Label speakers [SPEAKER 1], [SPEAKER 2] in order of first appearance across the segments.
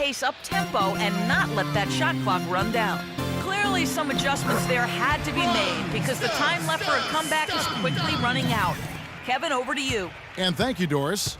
[SPEAKER 1] pace up-tempo and not let that shot clock run down. Clearly, some adjustments there had to be made because the time left for a comeback is quickly running out. Kevin, over to you.
[SPEAKER 2] And thank you, Doris.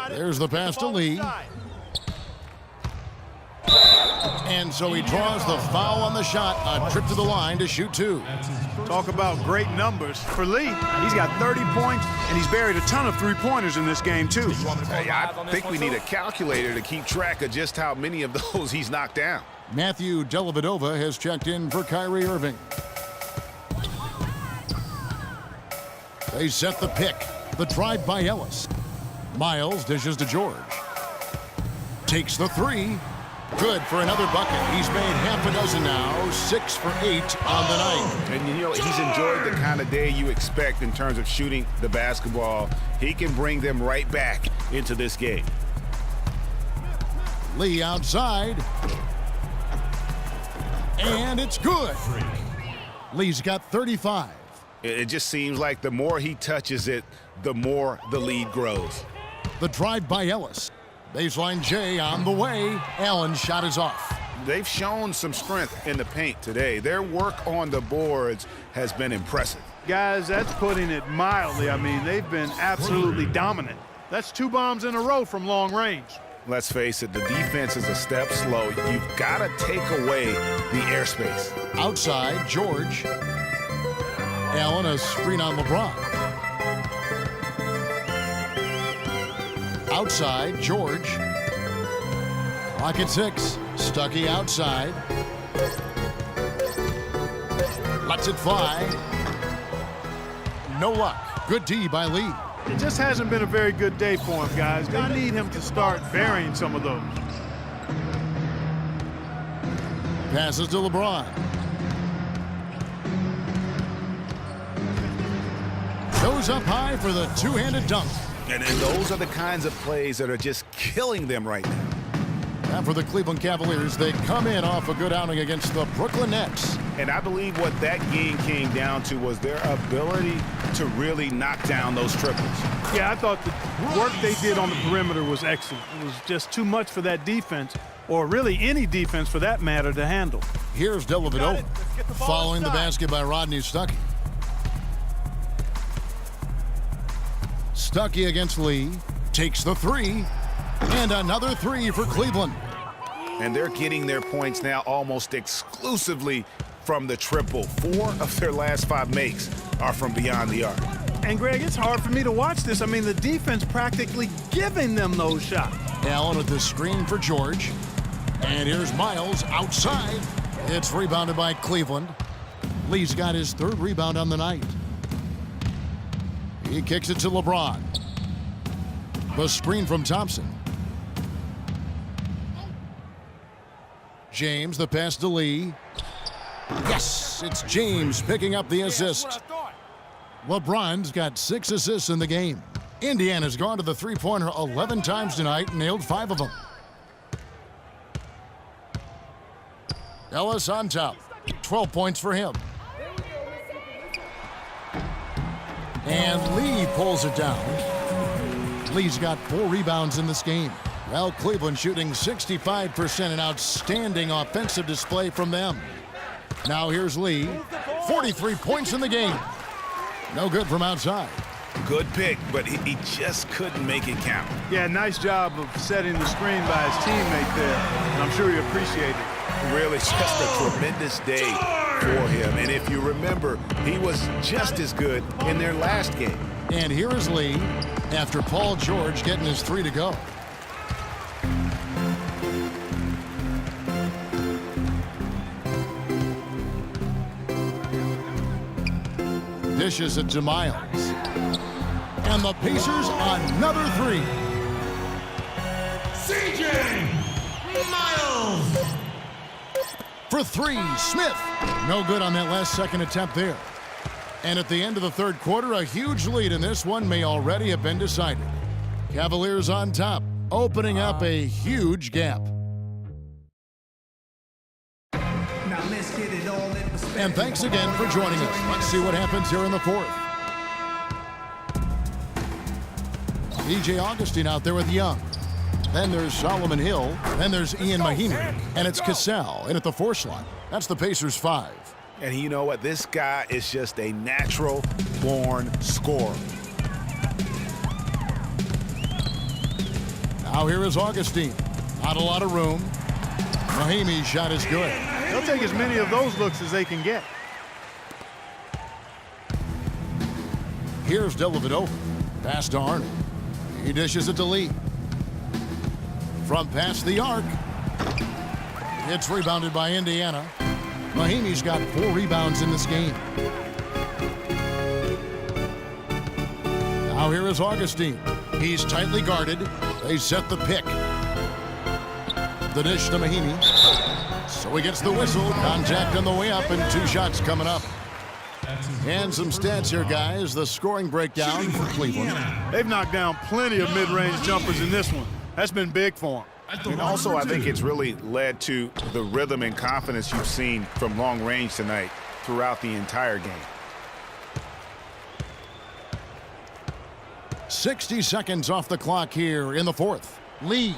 [SPEAKER 2] There's the pass to Lee. And so he draws the foul on the shot. A trip to the line to shoot two.
[SPEAKER 3] Talk about great numbers for Lee. He's got 30 points, and he's buried a ton of three-pointers in this game, too.
[SPEAKER 4] Hey, I think we need a calculator to keep track of just how many of those he's knocked down.
[SPEAKER 2] Matthew Dellavedova has checked in for Kyrie Irving. They set the pick. The drive by Ellis. Miles dishes to George. Takes the three. Good for another bucket. He's made half a dozen now, 6 for 8 on the night.
[SPEAKER 4] And you know, he's enjoyed the kind of day you expect in terms of shooting the basketball. He can bring them right back into this game.
[SPEAKER 2] Lee outside. And it's good. Lee's got 35.
[SPEAKER 4] It just seems like the more he touches it, the more the lead grows.
[SPEAKER 2] The drive by Ellis. Baseline J on the way. Allen's shot is off.
[SPEAKER 4] They've shown some strength in the paint today. Their work on the boards has been impressive.
[SPEAKER 3] Guys, that's putting it mildly. I mean, they've been absolutely dominant. That's 2 bombs in a row from long range.
[SPEAKER 4] Let's face it, the defense is a step slow. You've got to take away the airspace.
[SPEAKER 2] Outside, George. Allen, a screen on LeBron. Outside, George. Clock at 6. Stuckey outside. Lets it fly. No luck. Good D by Lee.
[SPEAKER 3] It just hasn't been a very good day for him, guys. Gonna need him to start burying some of those.
[SPEAKER 2] Passes to LeBron. Goes up high for the two-handed dunk.
[SPEAKER 4] And those are the kinds of plays that are just killing them right now.
[SPEAKER 2] Now for the Cleveland Cavaliers, they come in off a good outing against the Brooklyn Nets.
[SPEAKER 4] And I believe what that game came down to was their ability to really knock down those triples.
[SPEAKER 3] Yeah, I thought the work they did on the perimeter was excellent. It was just too much for that defense, or really any defense for that matter, to handle.
[SPEAKER 2] Here's Dellavedova following the basket by Rodney Stuckey. Stuckey against Lee. Takes the three. And another three for Cleveland.
[SPEAKER 4] And they're getting their points now almost exclusively from the triple. 4 of their last 5 makes are from beyond the arc.
[SPEAKER 3] And, Greg, it's hard for me to watch this. I mean, the defense practically giving them those shots.
[SPEAKER 2] Allen with the screen for George. And here's Miles outside. It's rebounded by Cleveland. Lee's got his 3rd rebound on the night. He kicks it to LeBron. The screen from Thompson. James, the pass to Lee. Yes, it's James picking up the assist. LeBron's got 6 assists in the game. Indiana's gone to the three-pointer 11 times tonight and nailed 5 of them. Ellis on top. 12 points for him. And Lee pulls it down. Lee's got 4 rebounds in this game. Well, Cleveland shooting 65%, an outstanding offensive display from them. Now here's Lee. 43 points in the game. No good from outside.
[SPEAKER 4] Good pick, but he just couldn't make it count.
[SPEAKER 3] Yeah, nice job of setting the screen by his teammate there. And I'm sure he appreciated it.
[SPEAKER 4] Really just a tremendous day for him. And if you remember, he was just as good in their last game.
[SPEAKER 2] And here is Lee after Paul George getting his 3 to go. Dishes it to Miles. And the Pacers another 3.
[SPEAKER 5] C.J. Miles.
[SPEAKER 2] For 3, Smith. No good on that last second attempt there. And at the end of the 3rd quarter, a huge lead in this one may already have been decided. Cavaliers on top, opening up a huge gap. And thanks again for joining us. Let's see what happens here in the 4th. DJ Augustine out there with Young. Then there's Solomon Hill. Then there's Ian Mahinmi. And it's Cassell in at the 4 slot. That's the Pacers' 5.
[SPEAKER 4] And you know what? This guy is just a natural-born scorer.
[SPEAKER 2] Now here is Augustine. Not a lot of room. Mahinmi's shot is good.
[SPEAKER 3] They'll take as many of those looks as they can get.
[SPEAKER 2] Here's Dellavedova. Pass to Arnold. He dishes it to Lee. From past the arc. It's rebounded by Indiana. Mahinmi's got 4 rebounds in this game. Now here is Augustine. He's tightly guarded. They set the pick. The dish to Mahinmi. So he gets the whistle. Contact on the way up and 2 shots coming up. And some stats here, guys. The scoring breakdown for Cleveland.
[SPEAKER 3] They've knocked down plenty of mid-range jumpers in this one. That's been big for them.
[SPEAKER 4] And also, I think it's really led to the rhythm and confidence you've seen from long range tonight throughout the entire game.
[SPEAKER 2] 60 seconds off the clock here in the 4th. Lee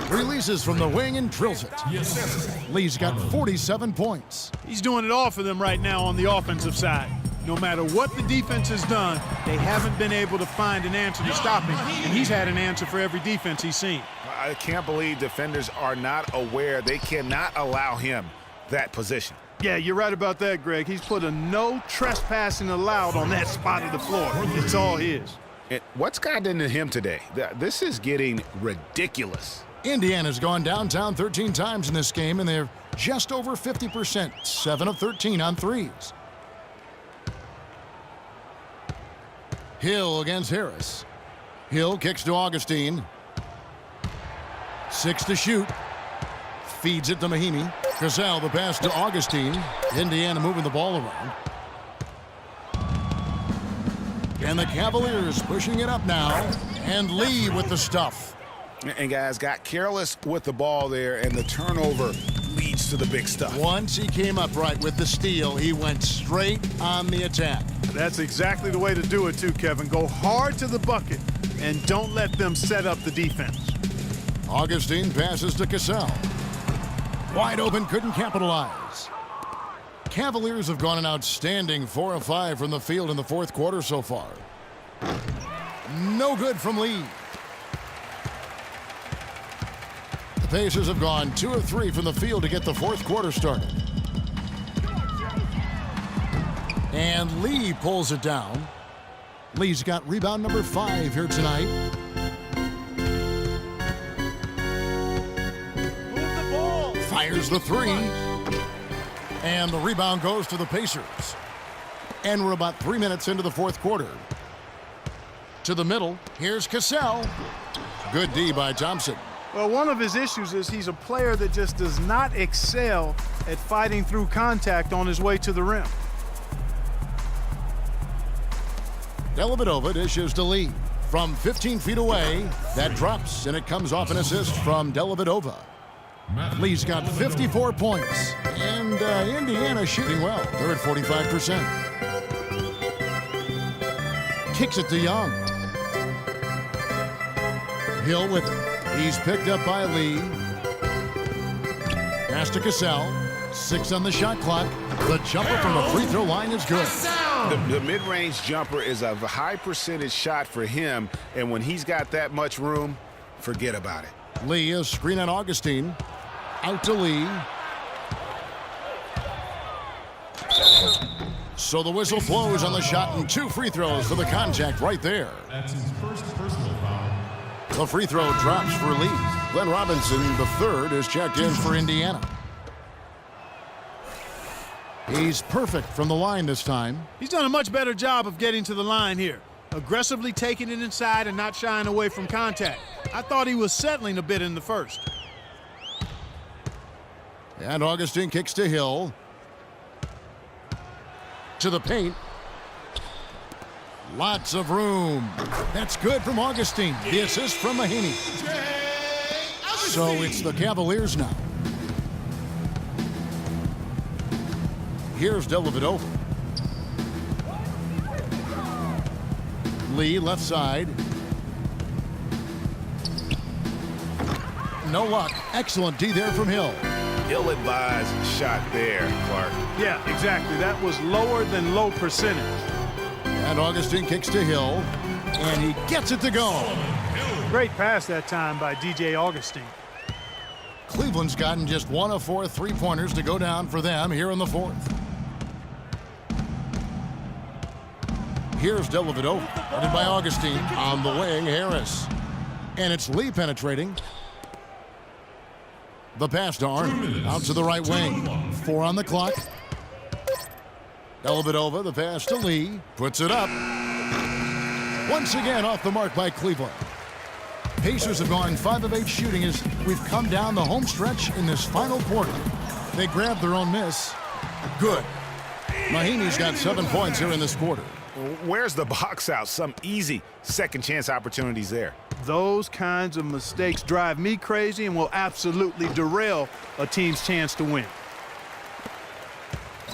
[SPEAKER 2] releases from the wing and drills it. Lee's got 47 points.
[SPEAKER 3] He's doing it all for them right now on the offensive side. No matter what the defense has done, they haven't been able to find an answer to stop him, and he's had an answer for every defense he's seen.
[SPEAKER 4] I can't believe defenders are not aware. They cannot allow him that position.
[SPEAKER 3] Yeah, you're right about that, Greg. He's put a no trespassing allowed on that spot of the floor. It's all his.
[SPEAKER 4] And what's gotten into him today? This is getting ridiculous.
[SPEAKER 2] Indiana's gone downtown 13 times in this game, and they're just over 50%, 7 of 13 on threes. Hill against Harris. Hill kicks to Augustine. 6 to shoot. Feeds it to Mahinmi. Cassell the pass to Augustine. Indiana moving the ball around. And the Cavaliers pushing it up now. And Lee with the stuff.
[SPEAKER 4] And guys got careless with the ball there, and the turnover leads to the big stuff.
[SPEAKER 2] Once he came upright with the steal, he went straight on the attack.
[SPEAKER 3] That's exactly the way to do it too, Kevin. Go hard to the bucket and don't let them set up the defense.
[SPEAKER 2] Augustine passes to Cassell. Wide open, couldn't capitalize. Cavaliers have gone an outstanding 4 of 5 from the field in the 4th quarter so far. No good from Lee. The Pacers have gone 2 of 3 from the field to get the 4th quarter started. And Lee pulls it down. Lee's got rebound number 5 here tonight.
[SPEAKER 3] Move the ball.
[SPEAKER 2] Fires the 3. And the rebound goes to the Pacers. And we're about 3 minutes into the 4th quarter. To the middle, here's Cassell. Good D by Thompson.
[SPEAKER 3] Well, one of his issues is he's a player that just does not excel at fighting through contact on his way to the rim.
[SPEAKER 2] Dellavedova dishes to Lee. From 15 feet away, that drops, and it comes off an assist from Dellavedova. Lee's got 54 points, and Indiana shooting well. They're at 45%. Kicks it to Young. Hill with it. He's picked up by Lee. Pass to Cassell. 6 on the shot clock. The jumper from the free throw line is good.
[SPEAKER 4] The mid-range jumper is a high percentage shot for him, and when he's got that much room, forget about it.
[SPEAKER 2] Lee is screen on Augustine. Out to Lee. So the whistle blows on the shot, and 2 free throws for the contact right there.
[SPEAKER 5] That's his first personal foul.
[SPEAKER 2] The free throw drops for Lee. Glenn Robinson, the third, is checked in for Indiana. He's perfect from the line this time.
[SPEAKER 3] He's done a much better job of getting to the line here. Aggressively taking it inside and not shying away from contact. I thought he was settling a bit in the first.
[SPEAKER 2] And Augustine kicks to Hill. To the paint. Lots of room. That's good from Augustine. The assist from Mahinmi. So it's the Cavaliers now. Here's Dellavedova. Lee left side. no luck. Excellent D there from Hill.
[SPEAKER 4] Ill-advised shot there, Clark.
[SPEAKER 3] Yeah, exactly. That was lower than low percentage.
[SPEAKER 2] And Augustine kicks to Hill, and he gets it to go.
[SPEAKER 3] Great pass that time by DJ Augustine.
[SPEAKER 2] Cleveland's gotten just 1 of 4 3-pointers to go down for them here in the fourth. Here's Dellavedova, headed by Augustine. On the wing, Harris. And it's Lee penetrating. The pass to Arnold, out to the right wing. 4 on the clock. Dellavedova, the pass to Lee, puts it up. Once again off the mark by Cleveland. Pacers have gone 5 of 8 shooting as we've come down the home stretch in this final quarter. They grabbed their own miss. Good. Mahinmi's got 7 points here in this quarter.
[SPEAKER 4] Where's the box out? Some easy second chance opportunities there.
[SPEAKER 3] Those kinds of mistakes drive me crazy and will absolutely derail a team's chance to win.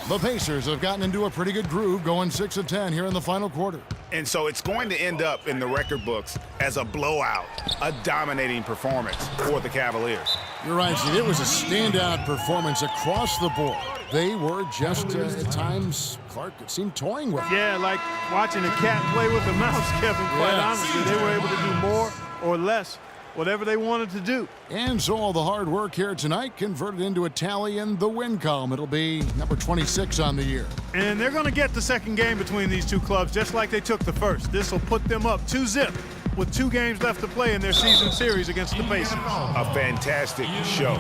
[SPEAKER 2] The Pacers have gotten into a pretty good groove, going 6 of 10 here in the final quarter.
[SPEAKER 4] And so it's going to end up in the record books as a blowout, a dominating performance for the Cavaliers.
[SPEAKER 2] You're right, Steve. It was a standout performance across the board. They were just, at times, Clark, it seemed toying with it.
[SPEAKER 3] Yeah, like watching a cat play with a mouse, Kevin, quite honestly. They were able to do more or less, whatever they wanted to do.
[SPEAKER 2] And so all the hard work here tonight converted into a tally in the win column. It'll be number 26 on the year.
[SPEAKER 3] And they're going to get the second game between these two clubs just like they took the first. This will put them up 2-0 with 2 games left to play in their season series against the Pacers.
[SPEAKER 4] A fantastic show.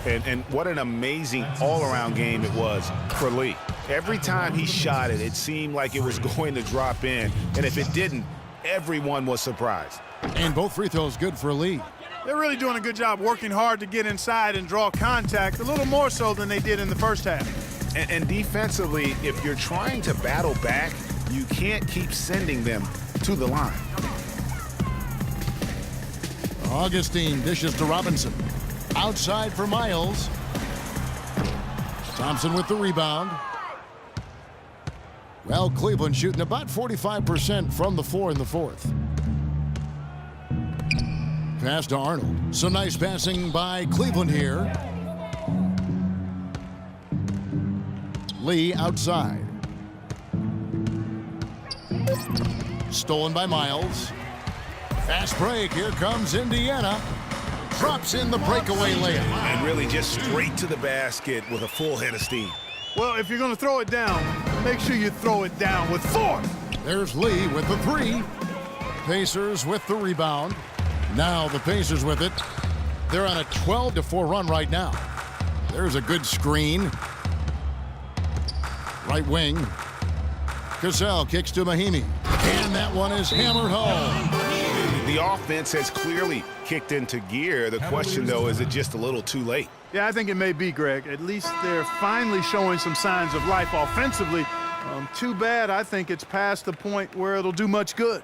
[SPEAKER 4] And what an amazing all-around game it was for Lee. Every time he shot it, it seemed like it was going to drop in. And if it didn't, everyone was surprised.
[SPEAKER 2] And both free throws good for Lee.
[SPEAKER 3] They're really doing a good job working hard to get inside and draw contact, a little more so than they did in the first half.
[SPEAKER 4] And defensively, if you're trying to battle back, you can't keep sending them to the line.
[SPEAKER 2] Augustine dishes to Robinson. Outside for Miles. Thompson with the rebound. Well, Cleveland shooting about 45% from the floor in the fourth. Pass to Arnold. Some nice passing by Cleveland here. Lee outside. Stolen by Miles. Fast break. Here comes Indiana. Drops in the breakaway layup.
[SPEAKER 4] And really just straight to the basket with a full head of steam.
[SPEAKER 3] Well, if you're going to throw it down, make sure you throw it down with force.
[SPEAKER 2] There's Lee with the 3. Pacers with the rebound. Now the Pacers with it. They're on a 12-4 run right now. There's a good screen. Right wing. Cassell kicks to Mahinmi. And that one is hammered home.
[SPEAKER 4] The offense has clearly kicked into gear. The question, though, is it just a little too late?
[SPEAKER 3] Yeah, I think it may be, Greg. At least they're finally showing some signs of life offensively. Too bad I think it's past the point where it'll do much good.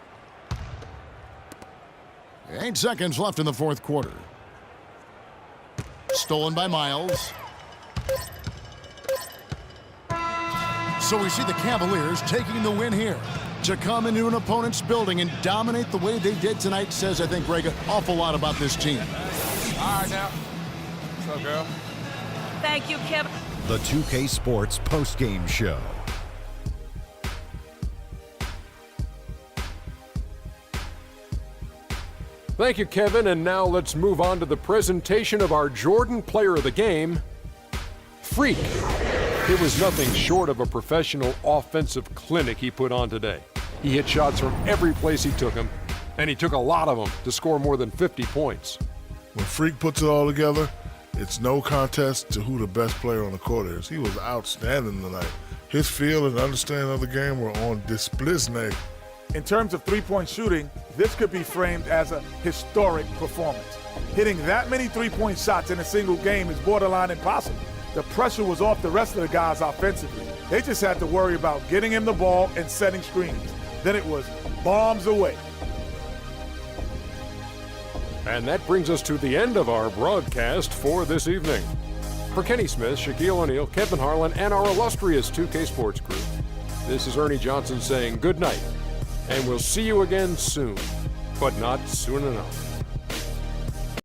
[SPEAKER 2] 8 seconds left in the fourth quarter. Stolen by Miles. So we see the Cavaliers taking the win here. To come into an opponent's building and dominate the way they did tonight says, I think, Greg, an awful lot about this team.
[SPEAKER 6] All right, now. What's up, girl?
[SPEAKER 1] Thank you, Kevin.
[SPEAKER 7] The 2K Sports postgame show.
[SPEAKER 8] Thank you, Kevin, and now let's move on to the presentation of our Jordan Player of the Game, Freak. It was nothing short of a professional offensive clinic he put on today. He hit shots from every place he took them, and he took a lot of them to score more than 50 points.
[SPEAKER 9] When Freak puts it all together, it's no contest to who the best player on the court is. He was outstanding tonight. His feel and understanding of the game were on display.
[SPEAKER 6] In terms of three-point shooting, this could be framed as a historic performance. Hitting that many three-point shots in a single game is borderline impossible. The pressure was off the rest of the guys offensively. They just had to worry about getting him the ball and setting screens. Then it was bombs away.
[SPEAKER 8] And that brings us to the end of our broadcast for this evening. For Kenny Smith, Shaquille O'Neal, Kevin Harlan, and our illustrious 2K Sports crew, this is Ernie Johnson saying good night, and we'll see you again soon, but not soon enough.